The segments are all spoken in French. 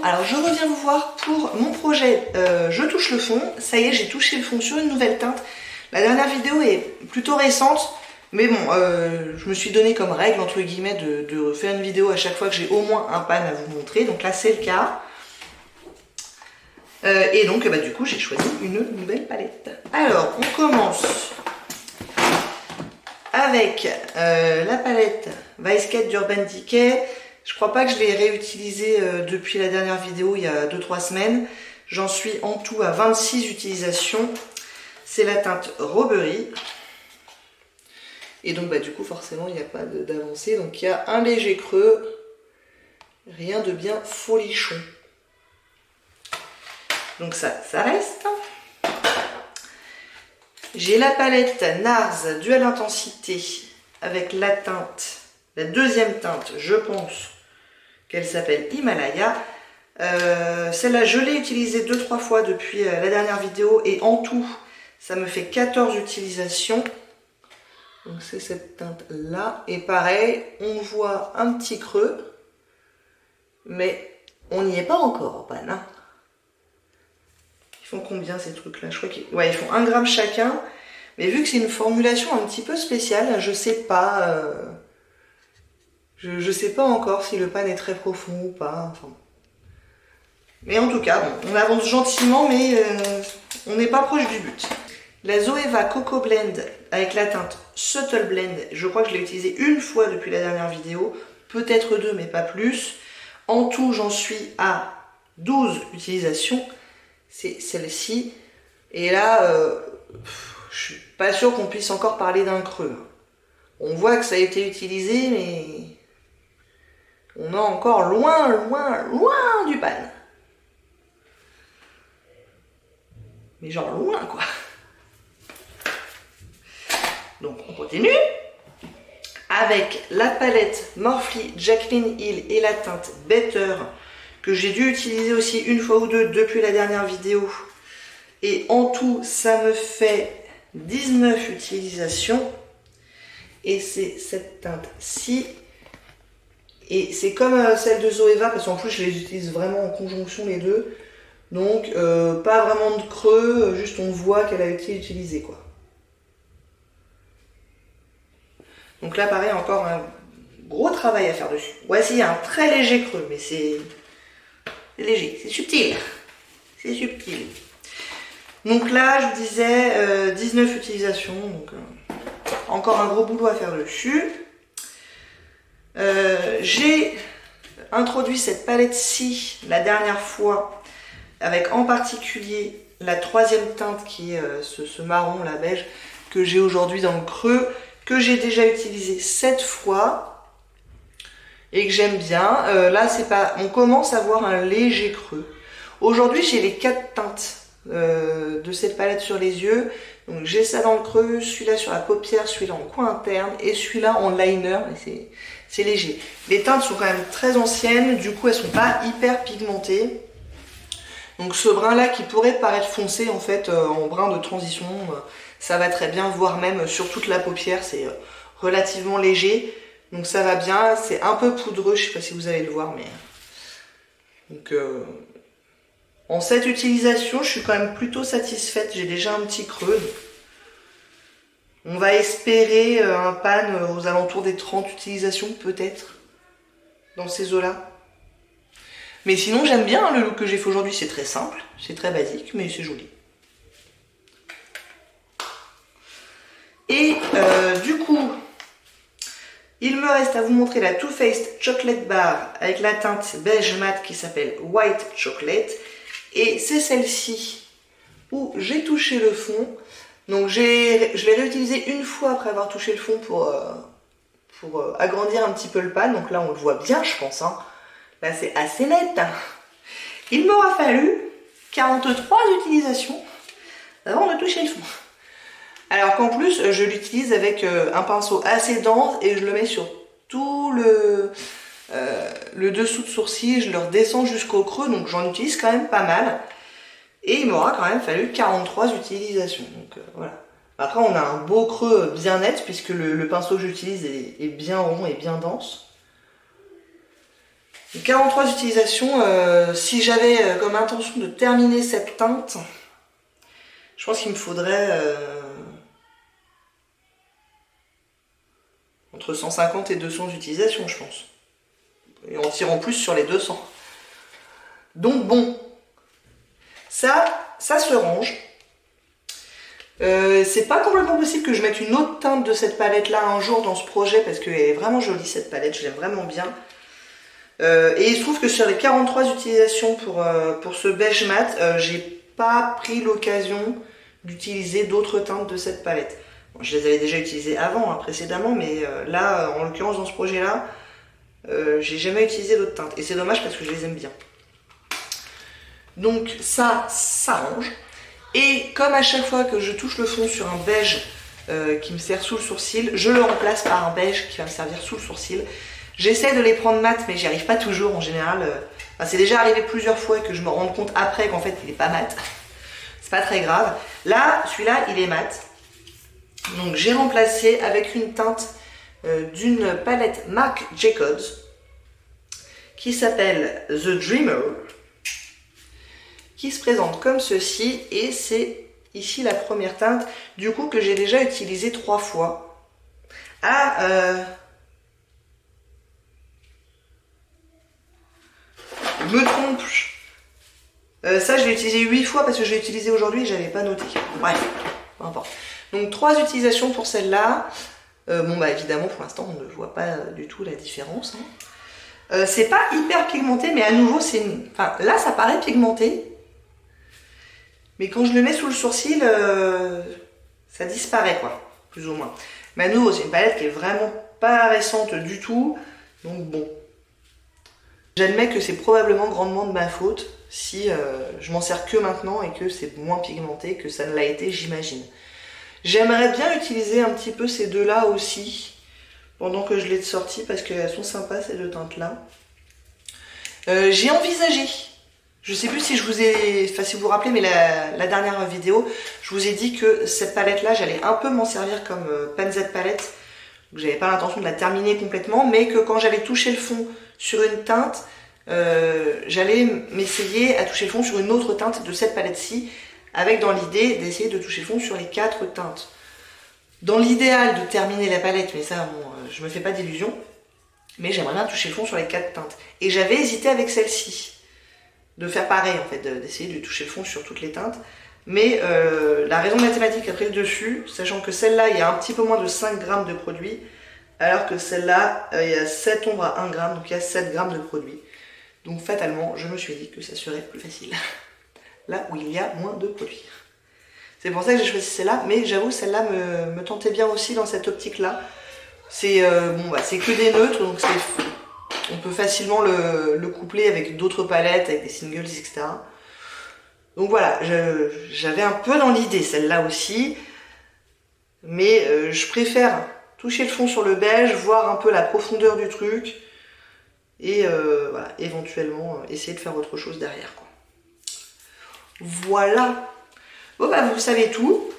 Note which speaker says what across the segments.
Speaker 1: alors je reviens vous voir pour mon projet Je touche le fond. Ça y est, j'ai touché le fond sur une nouvelle teinte. La dernière vidéo est plutôt récente, mais bon, je me suis donné comme règle, entre guillemets, de faire une vidéo à chaque fois que j'ai au moins un pan à vous montrer. Donc là, c'est le cas. Et donc, du coup, j'ai choisi une nouvelle palette. Alors, on commence avec la palette Vice4 d'Urban Decay. Je crois pas que je l'ai réutilisée depuis la dernière vidéo, il y a 2-3 semaines. J'en suis en tout à 26 utilisations. C'est la teinte Robbery. Et donc, du coup, forcément, il n'y a pas d'avancée. Donc, il y a un léger creux. Rien de bien folichon. Donc ça reste. J'ai la palette NARS Dual Intensité avec la teinte, la deuxième teinte, je pense qu'elle s'appelle Himalaya. Celle-là, je l'ai utilisée 2-3 fois depuis la dernière vidéo et en tout, ça me fait 14 utilisations. Donc c'est cette teinte-là. Et pareil, on voit un petit creux, mais on n'y est pas encore en panne, hein. Ils font combien ces trucs-là? Je crois qu'ils ils font 1 gramme chacun. Mais vu que c'est une formulation un petit peu spéciale, je sais pas. Je sais pas encore si le pan est très profond ou pas. Enfin. Mais en tout cas, bon, on avance gentiment, mais on n'est pas proche du but. La Zoeva Coco Blend avec la teinte Subtle Blend, je crois que je l'ai utilisée une fois depuis la dernière vidéo. Peut-être 2, mais pas plus. En tout, j'en suis à 12 utilisations. C'est celle-ci. Et là, je suis pas sûre qu'on puisse encore parler d'un creux. On voit que ça a été utilisé, mais on est encore loin du pan. Mais genre loin, quoi. Donc, on continue. Avec la palette Morphe Jacqueline Hill et la teinte Better, que j'ai dû utiliser aussi une fois ou deux depuis la dernière vidéo. Et en tout, ça me fait 19 utilisations. Et c'est cette teinte-ci. Et c'est comme celle de Zoeva, parce qu'en plus, je les utilise vraiment en conjonction les deux. Donc, pas vraiment de creux, juste on voit qu'elle a été utilisée, quoi. Donc là, pareil, encore un gros travail à faire dessus. Voici, il y a un très léger creux, mais c'est léger, c'est subtil. C'est subtil. Donc là, je vous disais 19 utilisations, donc encore un gros boulot à faire dessus. J'ai introduit cette palette-ci la dernière fois, avec en particulier la troisième teinte qui est ce marron, la beige, que j'ai aujourd'hui dans le creux, que j'ai déjà utilisé 7 fois et que j'aime bien. Là, c'est pas, on commence à voir un léger creux. Aujourd'hui, j'ai les 4 teintes de cette palette sur les yeux. Donc j'ai ça dans le creux, celui-là sur la paupière, celui-là en coin interne et celui-là en liner. C'est léger. Les teintes sont quand même très anciennes, du coup elles sont pas hyper pigmentées. Donc ce brun-là qui pourrait paraître foncé en fait en brun de transition, ça va très bien, voire même sur toute la paupière, c'est relativement léger. Donc ça va bien, c'est un peu poudreux, je sais pas si vous allez le voir, mais... Donc en cette utilisation, je suis quand même plutôt satisfaite, j'ai déjà un petit creux. On va espérer un pan aux alentours des 30 utilisations peut-être, dans ces eaux-là. Mais sinon j'aime bien le look que j'ai fait aujourd'hui, c'est très simple, c'est très basique, mais c'est joli. Et du coup, il me reste à vous montrer la Too Faced Chocolate Bar avec la teinte beige mat qui s'appelle White Chocolate. Et c'est celle-ci où j'ai touché le fond. Donc je l'ai réutilisé une fois après avoir touché le fond pour agrandir un petit peu le pan. Donc là on le voit bien je pense, hein. Là c'est assez net. Il m'aura fallu 43 utilisations avant de toucher le fond. Alors qu'en plus je l'utilise avec un pinceau assez dense et je le mets sur tout le dessous de sourcil, je le redescends jusqu'au creux, donc j'en utilise quand même pas mal. Et il m'aura quand même fallu 43 utilisations. Donc voilà. Après on a un beau creux bien net puisque le pinceau que j'utilise est bien rond et bien dense. Et 43 utilisations, si j'avais comme intention de terminer cette teinte, je pense qu'il me faudrait entre 150 et 200 utilisations, je pense. Et en tirant plus sur les 200. Donc bon, ça se range. C'est pas complètement possible que je mette une autre teinte de cette palette là un jour dans ce projet parce qu'elle est vraiment jolie cette palette, je l'aime vraiment bien. Et il se trouve que sur les 43 utilisations pour ce beige mat, j'ai pas pris l'occasion d'utiliser d'autres teintes de cette palette. Bon, je les avais déjà utilisées avant, hein, précédemment, mais là, en l'occurrence dans ce projet là, j'ai jamais utilisé d'autres teintes. Et c'est dommage parce que je les aime bien. Donc ça s'arrange. Et comme à chaque fois que je touche le fond sur un beige qui me sert sous le sourcil, je le remplace par un beige qui va me servir sous le sourcil. J'essaie de les prendre mat, mais j'y arrive pas toujours en général. Enfin, c'est déjà arrivé plusieurs fois que je me rende compte après qu'en fait il est pas mat. C'est pas très grave. Là, celui-là, il est mat. Donc j'ai remplacé avec une teinte d'une palette Marc Jacobs qui s'appelle The Dreamer, qui se présente comme ceci, et c'est ici la première teinte du coup que j'ai déjà utilisée 3 fois. Je me trompe, ça je l'ai utilisé 8 fois parce que je l'ai utilisé aujourd'hui et j'avais pas noté. Bref, peu importe. Donc 3 utilisations pour celle-là. Bon bah évidemment pour l'instant on ne voit pas du tout la différence, hein. C'est pas hyper pigmenté, mais à nouveau c'est une... Enfin là ça paraît pigmenté, mais quand je le mets sous le sourcil, ça disparaît quoi, plus ou moins. Mais à nouveau c'est une palette qui est vraiment pas récente du tout, donc bon. J'admets que c'est probablement grandement de ma faute si je m'en sers que maintenant et que c'est moins pigmenté que ça ne l'a été, j'imagine. J'aimerais bien utiliser un petit peu ces deux-là aussi pendant que je les ai sortis parce qu'elles sont sympas ces deux teintes-là. J'ai envisagé, je sais plus si je vous ai, enfin si vous vous rappelez, mais la dernière vidéo, je vous ai dit que cette palette-là, j'allais un peu m'en servir comme Panzette palette. J'avais pas l'intention de la terminer complètement, mais que quand j'allais toucher le fond sur une teinte, j'allais m'essayer à toucher le fond sur une autre teinte de cette palette-ci, avec dans l'idée d'essayer de toucher le fond sur les 4 teintes. Dans l'idéal de terminer la palette, mais ça, bon, je me fais pas d'illusions, mais j'aimerais bien toucher le fond sur les 4 teintes. Et j'avais hésité avec celle-ci, de faire pareil en fait, d'essayer de toucher le fond sur toutes les teintes. Mais la raison mathématique a pris le dessus, sachant que celle-là, il y a un petit peu moins de 5 grammes de produit, alors que celle-là, il y a 7 ombres à 1 gramme, donc il y a 7 grammes de produit. Donc fatalement, je me suis dit que ça serait plus facile, là où il y a moins de produit. C'est pour ça que j'ai choisi celle-là, mais j'avoue, celle-là me tentait bien aussi dans cette optique-là. C'est bon, bah, c'est que des neutres, donc on peut facilement le coupler avec d'autres palettes, avec des singles, etc. Donc voilà, j'avais un peu dans l'idée celle-là aussi, mais je préfère toucher le fond sur le beige, voir un peu la profondeur du truc, et voilà, éventuellement essayer de faire autre chose derrière, quoi. Voilà. Bon bah vous savez tout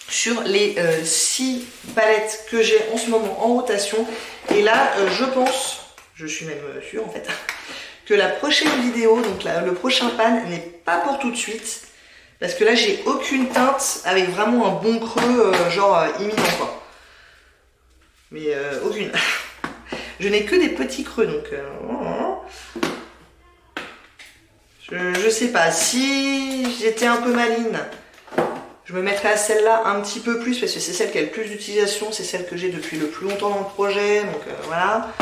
Speaker 1: sur les 6 palettes que j'ai en ce moment en rotation. Et là, je pense, je suis même sûre en fait, que la prochaine vidéo, donc le prochain pan n'est pas pour tout de suite. Parce que là, j'ai aucune teinte avec vraiment un bon creux, genre imminent quoi. Mais aucune. Je n'ai que des petits creux, donc... je sais pas, si j'étais un peu maligne, je me mettrais à celle-là un petit peu plus, parce que c'est celle qui a le plus d'utilisation, c'est celle que j'ai depuis le plus longtemps dans le projet, donc voilà.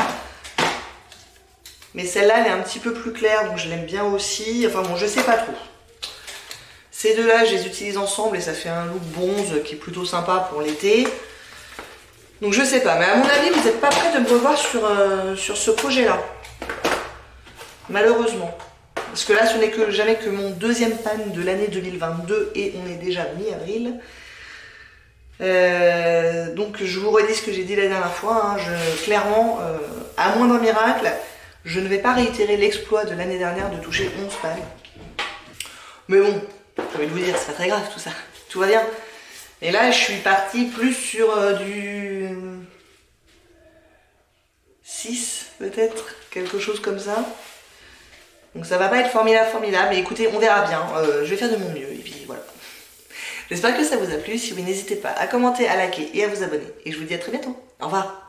Speaker 1: Mais celle-là, elle est un petit peu plus claire, donc je l'aime bien aussi. Enfin bon, je sais pas trop. Ces deux-là, je les utilise ensemble et ça fait un look bronze qui est plutôt sympa pour l'été. Donc je sais pas, mais à mon avis, vous n'êtes pas prêts de me revoir sur ce projet-là. Malheureusement. Parce que là, ce n'est que jamais que mon deuxième pan de l'année 2022 et on est déjà mi-avril. Donc je vous redis ce que j'ai dit la dernière fois. Hein, clairement, à moins d'un miracle, je ne vais pas réitérer l'exploit de l'année dernière de toucher 11 pans. Mais bon, j'ai envie de vous dire, c'est pas très grave tout ça. Tout va bien. Et là, je suis partie plus sur du 6 peut-être. quelque chose comme ça. Donc ça va pas être formidable, mais écoutez, on verra bien. Je vais faire de mon mieux, et puis voilà. J'espère que ça vous a plu. Si oui, n'hésitez pas à commenter, à liker et à vous abonner. Et je vous dis à très bientôt. Au revoir.